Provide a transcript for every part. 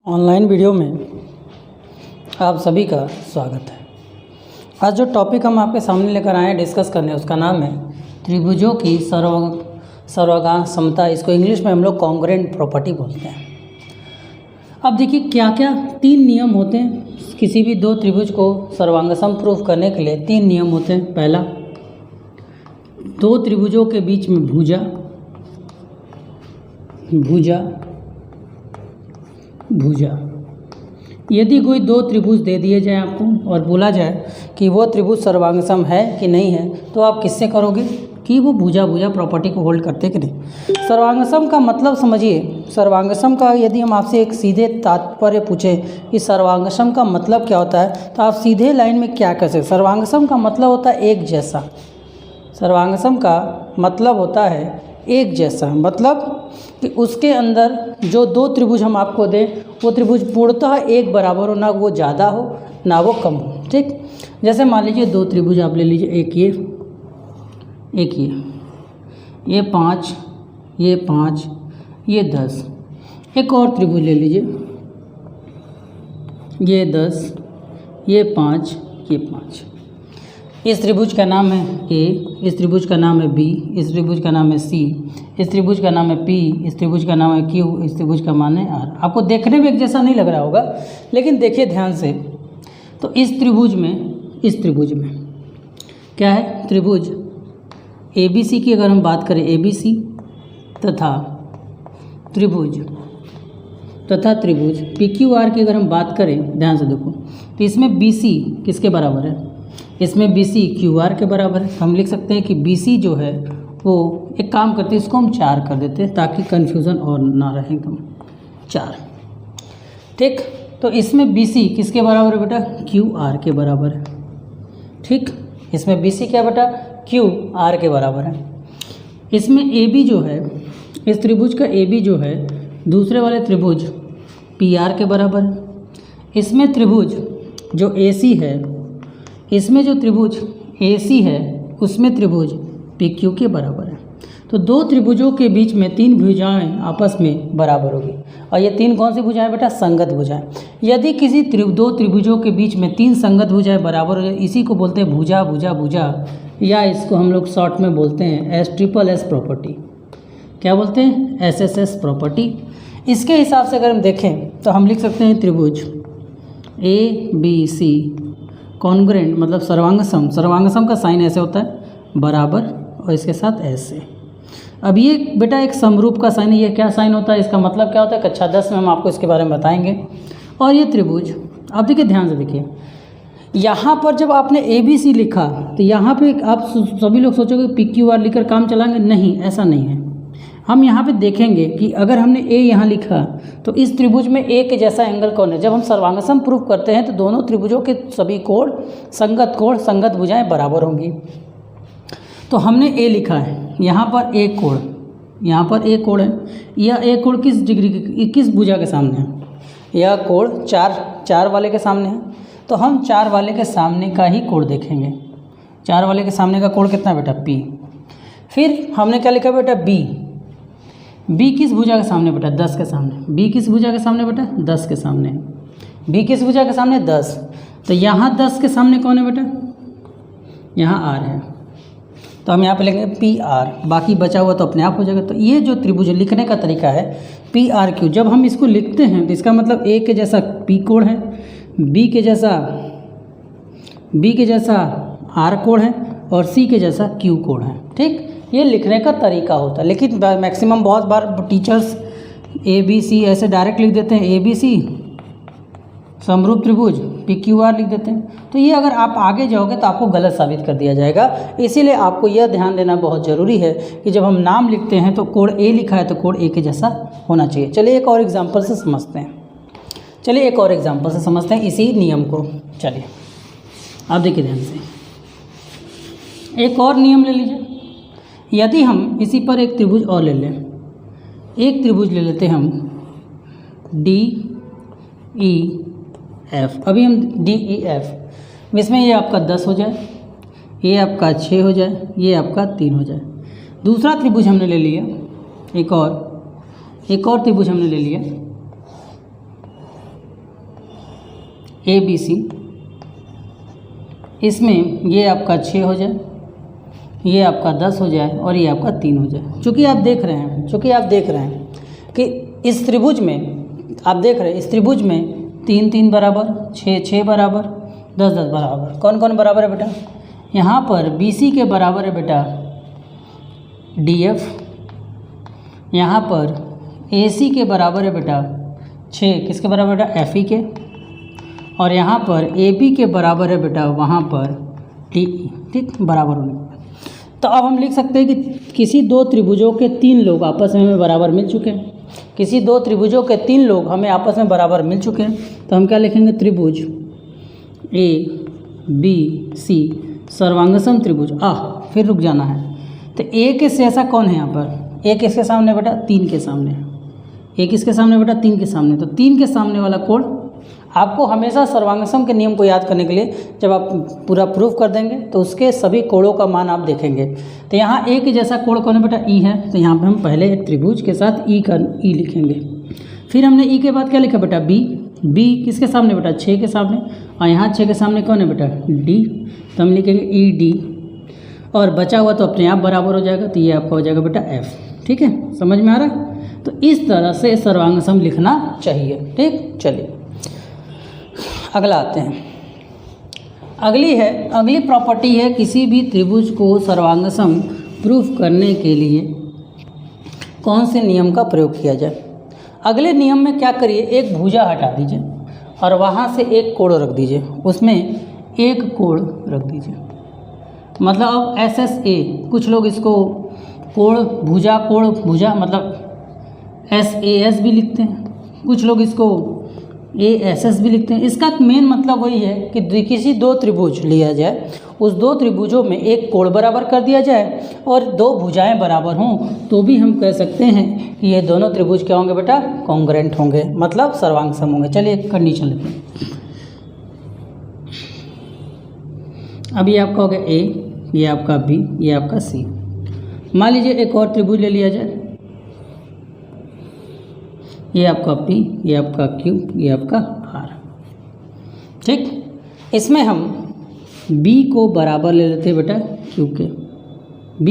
Online video में आप सभी का स्वागत है। आज जो टॉपिक हम आपके सामने लेकर आए हैं डिस्कस करने, उसका नाम है त्रिभुजों की सर्वांग समता। इसको इंग्लिश में हम लोग कॉन्ग्रुएंट प्रॉपर्टी बोलते हैं। अब देखिए क्या क्या तीन नियम होते हैं किसी भी दो त्रिभुज को सर्वांगसम प्रूफ करने के लिए। तीन नियम होते हैं। पहला, दो त्रिभुजों के बीच में भुजा यदि कोई दो त्रिभुज दे दिए जाए आपको और बोला जाए कि वो त्रिभुज सर्वांगसम है कि नहीं है, तो आप किससे करोगे कि वो भुजा प्रॉपर्टी को होल्ड करते कि नहीं। सर्वांगसम का मतलब समझिए। सर्वांगसम का यदि हम आपसे एक सीधे तात्पर्य पूछें कि सर्वांगसम का मतलब क्या होता है, तो आप सीधे लाइन में क्या कह सकते। सर्वांगसम का मतलब होता है एक जैसा। सर्वांगसम का मतलब होता है एक जैसा, मतलब कि उसके अंदर जो दो त्रिभुज हम आपको दें वो त्रिभुज पूर्णतः एक बराबर हो, ना वो ज़्यादा हो ना वो कम हो। ठीक, जैसे मान लीजिए दो त्रिभुज आप ले लीजिए, एक ये 5, ये 5, ये 10। एक और त्रिभुज ले लीजिए, ये 10, ये 5, ये 5। इस त्रिभुज का नाम है ए, इस त्रिभुज का नाम है बी, इस त्रिभुज का नाम है सी, इस त्रिभुज का नाम है पी, इस त्रिभुज का नाम है क्यू, इस त्रिभुज का मान है आर। आपको देखने में एक जैसा नहीं लग रहा होगा, लेकिन देखिए ध्यान से। तो इस त्रिभुज में क्या है, त्रिभुज ए बी सी की अगर हम बात करें, ए बी सी तथा त्रिभुज पी क्यू आर की अगर हम बात करें, ध्यान से देखो, तो इसमें बी सी किसके बराबर है, इसमें बी सी क्यू आर के बराबर है। हम लिख सकते हैं कि बी सी जो है वो, एक काम करते हैं इसको हम 4 कर देते हैं ताकि कन्फ्यूज़न और ना रहे, एकदम 4। ठीक, तो इसमें बी सी किसके बराबर है बेटा, क्यू आर के बराबर है। ठीक, इसमें बी सी क्या बेटा, क्यू आर के बराबर है। इसमें ए बी जो है, इस त्रिभुज का ए बी जो है दूसरे वाले त्रिभुज पी आर के बराबर है। इसमें त्रिभुज जो ए सी है, इसमें जो त्रिभुज ए सी है उसमें त्रिभुज पी क्यू के बराबर है। तो दो त्रिभुजों के बीच में तीन भुजाएं आपस में बराबर होगी, और ये तीन कौन सी भुजाएं बेटा, संगत भुजाएं। यदि किसी दो त्रिभुजों के बीच में तीन संगत भुजाएं बराबर हो जाए, इसी को बोलते हैं भुजा, या इसको हम लोग शॉर्ट में बोलते हैं एस प्रॉपर्टी। क्या बोलते हैं, एस प्रॉपर्टी। इसके हिसाब से अगर हम देखें तो हम लिख सकते हैं त्रिभुज ए बी सी कॉन्ग्रुएंट, मतलब सर्वांगसम का साइन ऐसे होता है, बराबर, और इसके साथ ऐसे। अब ये बेटा एक समरूप का साइन है। ये क्या साइन होता है, इसका मतलब क्या होता है, कक्षा 10 में हम आपको इसके बारे में बताएंगे। और ये त्रिभुज, अब देखिए ध्यान से देखिए, यहाँ पर जब आपने ए बी सी लिखा तो यहाँ पे आप सभी लोग सोचोगे पी क्यू आर लिखकर काम चलाएंगे। नहीं, ऐसा नहीं है। हम यहाँ पे देखेंगे कि अगर हमने ए यहाँ लिखा तो इस त्रिभुज में ए के जैसा एंगल कौन है। जब हम सर्वांगसम प्रूफ करते हैं तो दोनों त्रिभुजों के सभी कोण संगत भुजाएं बराबर होंगी। तो हमने ए लिखा है, यहाँ पर एक कोण है। यह एक कोण किस डिग्री की, किस भुजा के सामने है, यह कोण 4 वाले के सामने है। तो हम 4 वाले के सामने का ही कोण देखेंगे। 4 वाले के सामने का कोण कितना बेटा, पी। फिर हमने क्या लिखा बेटा, बी किस भुजा के सामने बेटा, 10 के सामने। बी किस भुजा के सामने बेटा, 10 के सामने। बी किस भुजा के सामने, 10। तो यहाँ 10 के सामने कौन है बेटा, यहाँ आर है। तो हम यहाँ पे लिखेंगे पी आर, बाकी बचा हुआ तो अपने आप हो जाएगा। तो ये जो त्रिभुज लिखने का तरीका है पी आर क्यू। जब हम इसको लिखते हैं तो इसका मतलब ए के जैसा पी कोण है, बी के जैसा आर कोण है, और सी के जैसा क्यू कोण है। ठीक, ये लिखने का तरीका होता है। लेकिन मैक्सिमम बहुत बार टीचर्स ए बी सी ऐसे डायरेक्ट लिख देते हैं, ए बी सी समरूप त्रिभुज पी क्यू आर लिख देते हैं। तो ये अगर आप आगे जाओगे तो आपको गलत साबित कर दिया जाएगा। इसीलिए आपको यह ध्यान देना बहुत ज़रूरी है कि जब हम नाम लिखते हैं तो कोण ए लिखा है तो कोण ए के जैसा होना चाहिए। चलिए एक और एग्जाम्पल से समझते हैं इसी नियम को। चलिए आप देखिए ध्यान से, एक और नियम ले लीजिए। यदि हम इसी पर एक त्रिभुज और ले लें, एक त्रिभुज ले लेते हैं हम डी ई एफ। अभी हम डी ई एफ, इसमें ये आपका 10 हो जाए, ये आपका 6 हो जाए, ये आपका 3 हो जाए। दूसरा त्रिभुज हमने ले लिया, एक और त्रिभुज हमने ले लिया ABC, इसमें ये आपका 6 हो जाए, ये आपका 10 हो जाए और ये आपका 3 हो जाए। चूँकि आप देख रहे हैं कि इस त्रिभुज में आप देख रहे हैं, इस त्रिभुज में 3 3 बराबर, 6 6 बराबर, 10 10 बराबर। कौन कौन बराबर है बेटा? यहाँ पर BC के बराबर है बेटा DF, यहाँ पर AC के बराबर है बेटा 6, किसके बराबर बेटा? FE के, और यहाँ पर AB के बराबर है बेटा वहाँ पर DE। ठीक, बराबर होने के बाद तो अब हम लिख सकते हैं कि किसी दो त्रिभुजों के 3 लोग आपस में हमें बराबर मिल चुके हैं। किसी दो त्रिभुजों के 3 लोग हमें आपस में बराबर मिल चुके हैं, तो हम क्या लिखेंगे? त्रिभुज ABC सर्वांगसम त्रिभुज। फिर रुक जाना है, तो A के शेषा कौन है यहाँ पर? A किसके सामने बेटा? 3 के सामने। A किसके सामने बेटा? 3 के सामने। तो 3 के सामने वाला कोण, आपको हमेशा सर्वांगसम के नियम को याद करने के लिए जब आप पूरा प्रूफ कर देंगे तो उसके सभी कोणों का मान आप देखेंगे। तो यहाँ A के जैसा कोण कौन है बेटा? E है, तो यहाँ पे हम पहले एक त्रिभुज के साथ E लिखेंगे। फिर हमने E के बाद क्या लिखा बेटा? B किसके सामने बेटा? 6 के सामने, और यहाँ 6 के सामने कौन है बेटा? D, तो हम लिखेंगे ED, और बचा हुआ तो अपने आप बराबर हो जाएगा, तो ये आपका हो जाएगा बेटा F। ठीक है, समझ में आ रहा है? तो इस तरह से सर्वांगसम लिखना चाहिए। ठीक, चलिए अगला आते हैं। अगली प्रॉपर्टी है, किसी भी त्रिभुज को सर्वांगसम प्रूफ करने के लिए कौन से नियम का प्रयोग किया जाए। अगले नियम में क्या करिए, एक भुजा हटा दीजिए और वहाँ से एक कोण रख दीजिए, उसमें एक कोण रख दीजिए। मतलब अब SSA, कुछ लोग इसको कोण भुजा मतलब SAS भी लिखते हैं, कुछ लोग इसको ASS भी लिखते हैं। इसका मेन मतलब वही है कि किसी दो त्रिभुज लिया जाए, उस दो त्रिभुजों में एक कोण बराबर कर दिया जाए और दो भुजाएं बराबर हों, तो भी हम कह सकते हैं कि ये दोनों त्रिभुज क्या होंगे बेटा? कॉन्ग्रुएंट होंगे, मतलब सर्वांगसम होंगे। चलिए एक कंडीशन लेते हैं। अब ये आपका हो गया A, ये आपका B, ये आपका C। मान लीजिए एक और त्रिभुज ले लिया जाए, ये आपका P, ये आपका Q, ये आपका R। ठीक, इसमें हम B को बराबर ले लेते हैं बेटा Q के, B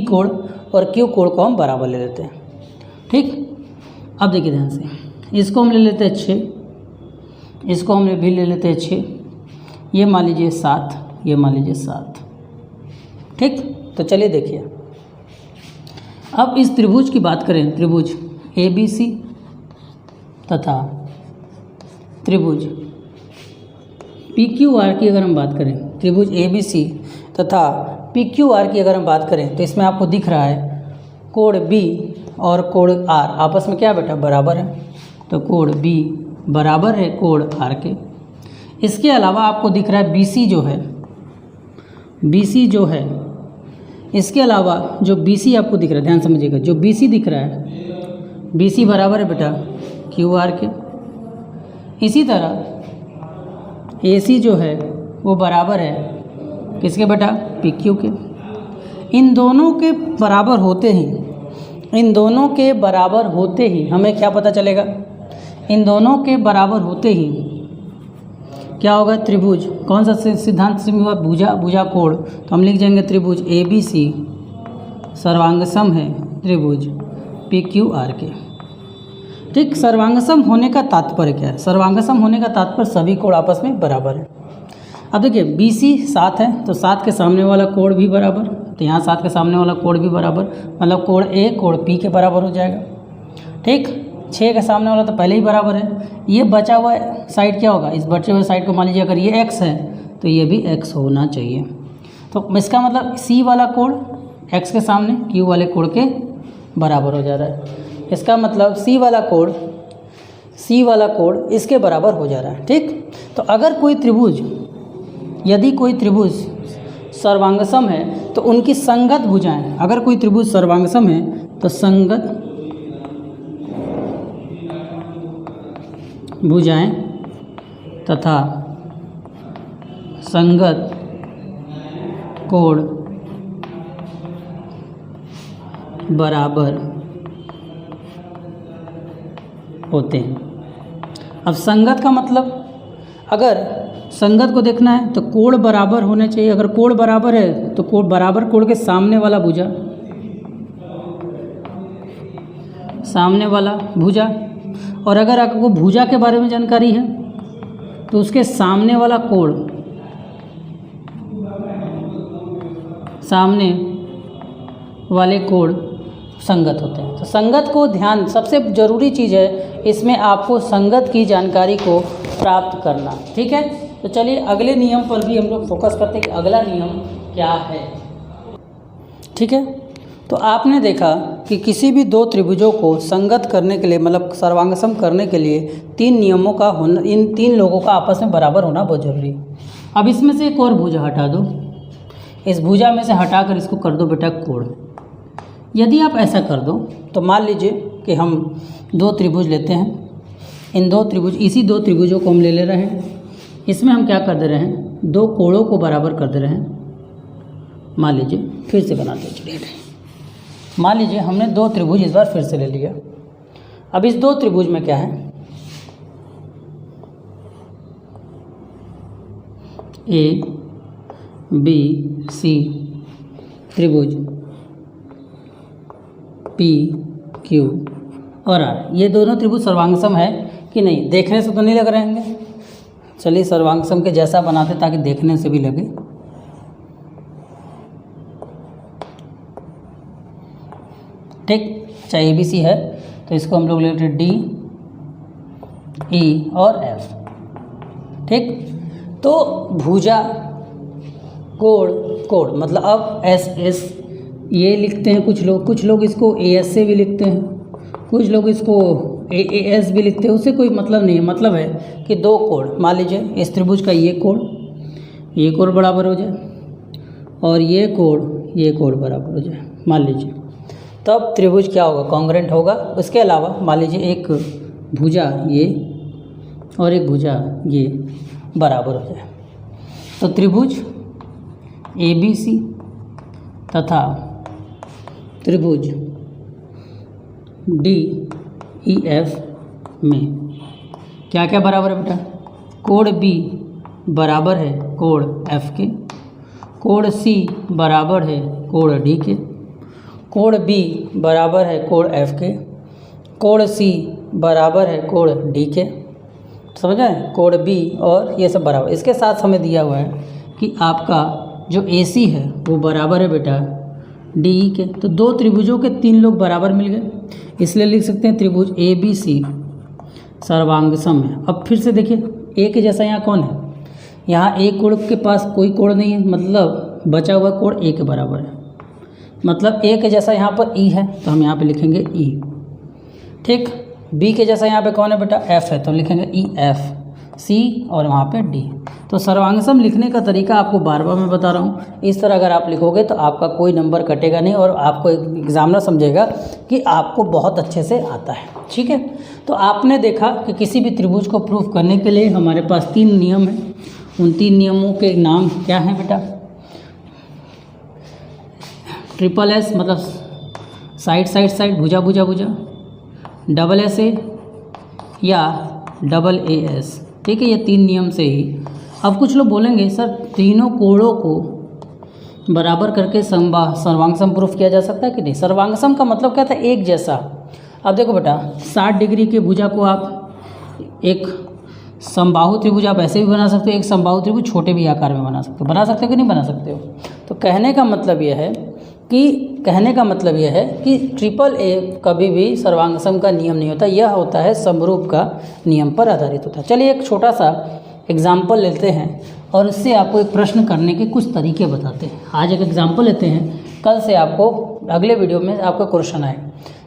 कोण और Q कोण को हम बराबर ले लेते हैं। ठीक, अब देखिए ध्यान से, इसको हम ले लेते हैं 6, इसको हम भी ले लेते हैं 6, ये मान लीजिए 7, ये मान लीजिए 7। ठीक, तो चलिए देखिए, अब इस त्रिभुज की बात करें, त्रिभुज ABC तथा त्रिभुज PQR की अगर हम बात करें, त्रिभुज ABC तथा PQR की अगर हम बात करें, तो इसमें आपको दिख रहा है कोण B और कोण R आपस में क्या बेटा? बराबर है। तो कोण B बराबर है कोण R के। इसके अलावा आपको दिख रहा है BC जो है, इसके अलावा जो BC आपको दिख रहा है, ध्यान समझिएगा, जो BC दिख रहा है, BC बराबर है बेटा QR के। इसी तरह AC जो है वो बराबर है किसके बेटा? PQ के। इन दोनों के बराबर होते ही हमें क्या पता चलेगा? इन दोनों के बराबर होते ही क्या होगा? त्रिभुज, कौन सा सिद्धांत से हुआ? भुजा कोण। तो हम लिख जाएंगे त्रिभुज ABC सर्वांगसम है त्रिभुज PQR के। ठीक, सर्वांगसम होने का तात्पर्य क्या है? सर्वांगसम होने का तात्पर्य सभी कोण आपस में बराबर है। अब देखिए BC 7 है, तो 7 के सामने वाला कोण भी बराबर, तो यहाँ 7 के सामने वाला कोण भी बराबर, मतलब कोण A कोण P के बराबर हो जाएगा। ठीक, 6 के सामने वाला तो पहले ही बराबर है। ये बचा हुआ साइड क्या होगा? इस बचे हुए साइड को मान लीजिए अगर ये x है तो ये भी x होना चाहिए। तो इसका मतलब C वाला कोण x के सामने Q वाले कोण के बराबर हो जा रहा है। इसका मतलब C वाला कोण इसके बराबर हो जा रहा है। ठीक, तो अगर यदि कोई त्रिभुज सर्वांगसम है तो उनकी संगत भुजाएं, अगर कोई त्रिभुज सर्वांगसम है तो संगत भुजाएं तथा संगत कोण बराबर होते हैं। अब संगत का मतलब, अगर संगत को देखना है तो कोण बराबर होने चाहिए। अगर कोण बराबर है तो कोण बराबर कोण के सामने वाला भुजा, सामने वाला भुजा। और अगर आपको भुजा के बारे में जानकारी है तो उसके सामने वाला कोण, सामने वाले कोण संगत होते हैं। तो संगत को ध्यान, सबसे ज़रूरी चीज़ है इसमें आपको संगत की जानकारी को प्राप्त करना। ठीक है, तो चलिए अगले नियम पर भी हम लोग फोकस करते हैं कि अगला नियम क्या है। ठीक है, तो आपने देखा कि किसी भी दो त्रिभुजों को संगत करने के लिए, मतलब सर्वांगसम करने के लिए 3 नियमों का होना, इन 3 लोगों का आपस में बराबर होना बहुत जरूरी है। अब इसमें से एक और भुजा हटा दो, इस भुजा में से हटाकर इसको कर दो बेटा कोण। यदि आप ऐसा कर दो तो मान लीजिए कि हम 2 त्रिभुज लेते हैं, इन 2 त्रिभुज, इसी 2 त्रिभुजों को हम ले रहे हैं, इसमें हम क्या कर दे रहे हैं, 2 कोणों को बराबर कर दे रहे हैं। मान लीजिए, फिर से बनाते हैं, चलिए मान लीजिए हमने 2 त्रिभुज इस बार फिर से ले लिया। अब इस 2 त्रिभुज में क्या है, ए बी सी त्रिभुज, पी क्यू और आर, ये दोनों त्रिभुज सर्वांगसम है कि नहीं? देखने से तो नहीं लग रहे हैं, चलिए सर्वांगसम के जैसा बनाते ताकि देखने से भी लगे। ठीक, अच्छा ए बी सी है तो इसको हम लोग लेते हैं डी ई और एफ। ठीक, तो भुजा कोण, कोण मतलब अब एस एस ये लिखते हैं कुछ लोग इसको ए एस से भी लिखते हैं, कुछ लोग इसको ए एस भी लिखते हैं। उससे कोई मतलब नहीं है, मतलब है कि 2 कोण, मान लीजिए इस त्रिभुज का ये कोण बराबर हो जाए और ये कोण बराबर हो जाए, मान लीजिए, तब त्रिभुज क्या होगा, कॉन्ग्रुएंट होगा। उसके अलावा मान लीजिए एक भुजा ये और एक भुजा ये बराबर हो जाए, तो त्रिभुज ए बी सी तथा त्रिभुज डी ई एफ में क्या क्या बराबर है बेटा, कोण बी बराबर है कोण एफ के, कोण सी बराबर है कोण डी के, कोण बी बराबर है कोण एफ के, कोण सी बराबर है कोण डी के। समझ आए, कोण बी और ये सब बराबर। इसके साथ हमें दिया हुआ है कि आपका जो ए सी है वो बराबर है बेटा डी ई के। तो 2 त्रिभुजों के 3 लोग बराबर मिल गए, इसलिए लिख सकते हैं त्रिभुज ए बी सी सर्वांगसम है। अब फिर से देखिए, ए के जैसा यहाँ कौन है, यहाँ ए कोण के पास कोई कोण नहीं है, मतलब बचा हुआ कोण ए के बराबर है, मतलब ए के जैसा यहाँ पर ई है तो हम यहाँ पे लिखेंगे ई। ठीक, बी के जैसा यहाँ पे कौन है बेटा, एफ है, तो लिखेंगे ई एफ, सी और वहाँ पे डी। तो सर्वांगसम लिखने का तरीका आपको बार बार मैं बता रहा हूँ, इस तरह अगर आप लिखोगे तो आपका कोई नंबर कटेगा नहीं और आपको एग्जामिनर समझेगा कि आपको बहुत अच्छे से आता है। ठीक है, तो आपने देखा कि किसी भी त्रिभुज को प्रूफ करने के लिए हमारे पास 3 नियम हैं। उन 3 नियमों के नाम क्या हैं बेटा, ट्रिपल एस मतलब साइड भुजा, डबल एस ए या डबल ए एस। ठीक है, ये 3 नियम से ही। अब कुछ लोग बोलेंगे सर तीनों कोणों को बराबर करके सर्वांगसम प्रूफ किया जा सकता है कि नहीं? सर्वांगसम का मतलब क्या था, एक जैसा। अब देखो बेटा, 60 डिग्री के भुजा को आप एक समबाहु त्रिभुज आप ऐसे भी बना सकते हो, एक समबाहु त्रिभुज छोटे भी आकार में बना सकते हो कि नहीं बना सकते हो? तो कहने का मतलब यह है कि ट्रिपल ए कभी भी सर्वांगसम का नियम नहीं होता, यह होता है समरूप का नियम पर आधारित होता है। चलिए एक छोटा सा एग्जाम्पल लेते हैं और इससे आपको एक प्रश्न करने के कुछ तरीके बताते हैं। आज एक एग्जाम्पल लेते हैं, कल से आपको अगले वीडियो में आपका क्वेश्चन आए।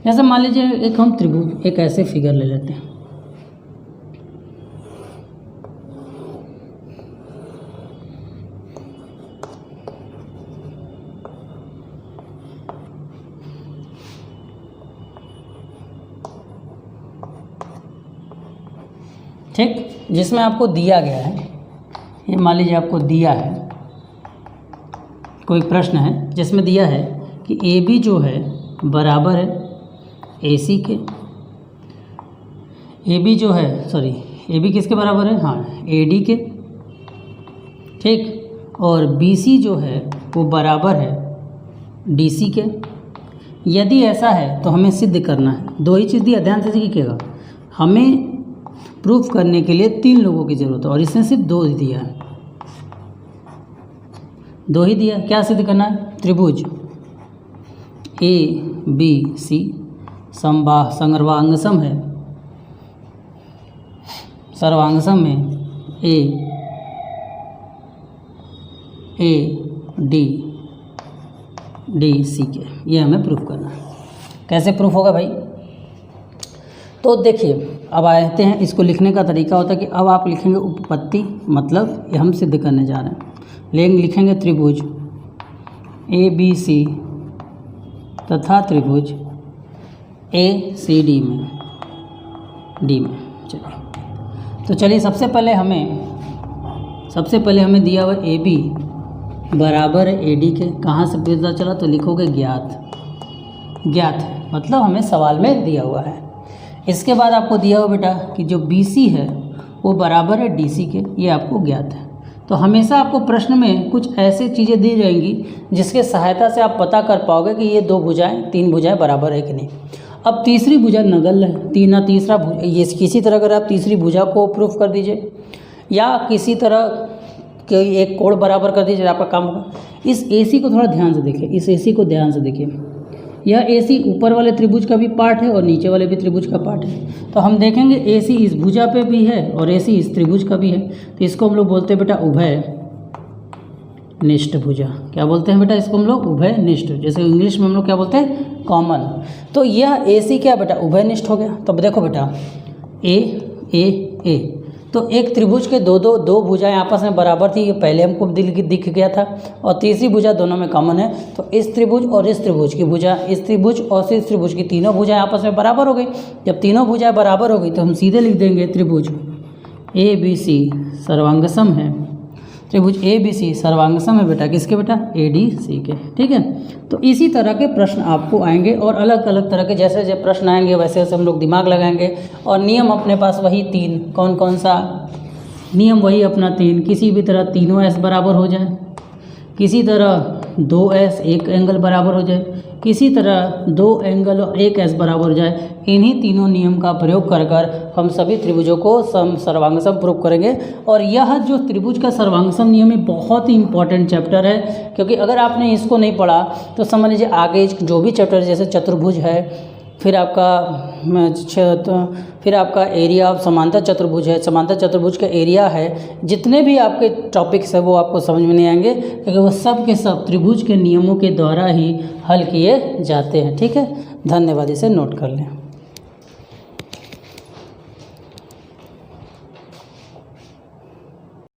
जैसे मान लीजिए एक हम त्रिभुज, एक ऐसे फिगर ले लेते हैं, ठीक, जिसमें आपको दिया गया है, ये मान लीजिए आपको दिया है कोई प्रश्न है जिसमें दिया है कि ए बी जो है बराबर है ए सी के, ए बी जो है ए बी किसके बराबर है, हाँ ए डी के, ठीक। और बी सी जो है वो बराबर है डी सी के। यदि ऐसा है तो हमें सिद्ध करना है, दो ही चीज़ दिया, ध्यान से सीखिएगा। हमें प्रूफ करने के लिए 3 लोगों की ज़रूरत है और इसने सिर्फ 2 ही दिया है, 2 ही दिया। क्या सिद्ध करना है, त्रिभुज ए बी सी सर्वांगसम है, सर्वांगसम में ए डी सी के, ये हमें प्रूफ करना है। कैसे प्रूफ होगा भाई, तो देखिए अब आते हैं, इसको लिखने का तरीका होता है कि अब आप लिखेंगे उपपत्ति, मतलब ये हम सिद्ध करने जा रहे हैं। लेकिन लिखेंगे त्रिभुज ए बी सी तथा त्रिभुज ए सी डी में चलिए। तो चलिए सबसे पहले हमें दिया हुआ ए बी बराबर है ए डी के। कहाँ से पता चला, तो लिखोगे ज्ञात है, मतलब हमें सवाल में दिया हुआ है। इसके बाद आपको दिया हुआ बेटा कि जो बी सी है वो बराबर है डी सी के, ये आपको ज्ञात है। तो हमेशा आपको प्रश्न में कुछ ऐसी चीज़ें दी जाएंगी जिसके सहायता से आप पता कर पाओगे कि ये 2 भुजाएं 3 भुजाएं बराबर है कि नहीं। अब तीसरी भुजा नगण्य है, तीसरा ये किसी तरह अगर आप तीसरी भुजा को प्रूफ कर दीजिए या किसी तरह के एक कोण बराबर कर दीजिए, आपका काम होगा। इस AC को थोड़ा ध्यान से देखिए, इस AC को ध्यान से देखिए। यह AC ऊपर वाले त्रिभुज का भी पार्ट है और नीचे वाले भी त्रिभुज का पार्ट है। तो हम देखेंगे AC इस भुजा पे भी है और AC इस त्रिभुज का भी है। तो इसको हम लोग बोलते हैं बेटा उभयनिष्ठ भुजा। क्या बोलते हैं बेटा इसको हम लोग, उभयनिष्ठ। जैसे इंग्लिश में हम लोग क्या बोलते हैं, कॉमन। तो यह AC क्या बेटा उभयनिष्ठ हो गया। तब देखो बेटा ए तो एक त्रिभुज के दो भुजाएं आपस में बराबर थी, ये पहले हमको दिख गया था। और तीसरी भुजा दोनों में कॉमन है, तो इस त्रिभुज और इस त्रिभुज की भुजा, इस त्रिभुज और इस त्रिभुज की तीनों भुजाएं आपस में बराबर हो गई। जब तीनों भुजाएं बराबर हो गई तो हम सीधे लिख देंगे त्रिभुज ए बी सी सर्वांगसम है, त्रिभुज ए बी सी सर्वांगसम है बेटा किसके, बेटा ए डी सी के, ठीक है। तो इसी तरह के प्रश्न आपको आएंगे और अलग अलग तरह के जैसे जैसे प्रश्न आएंगे वैसे वैसे हम लोग दिमाग लगाएंगे। और नियम अपने पास वही 3, कौन कौन सा नियम, वही अपना 3। किसी भी तरह तीनों एस बराबर हो जाए, किसी तरह 2s 1 एंगल बराबर हो जाए, किसी तरह 2 एंगल और 1 एस बराबर हो जाए। इन्हीं तीनों नियम का प्रयोग कर कर हम सभी त्रिभुजों को सर्वांगसम प्रूव करेंगे। और यह जो त्रिभुज का सर्वांगसम नियम है बहुत ही इंपॉर्टेंट चैप्टर है, क्योंकि अगर आपने इसको नहीं पढ़ा तो समझ लीजिए आगे जो भी चैप्टर जैसे चतुर्भुज है, फिर आपका एरिया ऑफ समांतर चतुर्भुज है, समांतर चतुर्भुज का एरिया है, जितने भी आपके टॉपिक्स है वो आपको समझ में नहीं आएंगे, क्योंकि वो सब के सब त्रिभुज के नियमों के द्वारा ही हल किए जाते हैं, ठीक है। धन्यवाद, इसे नोट कर लें।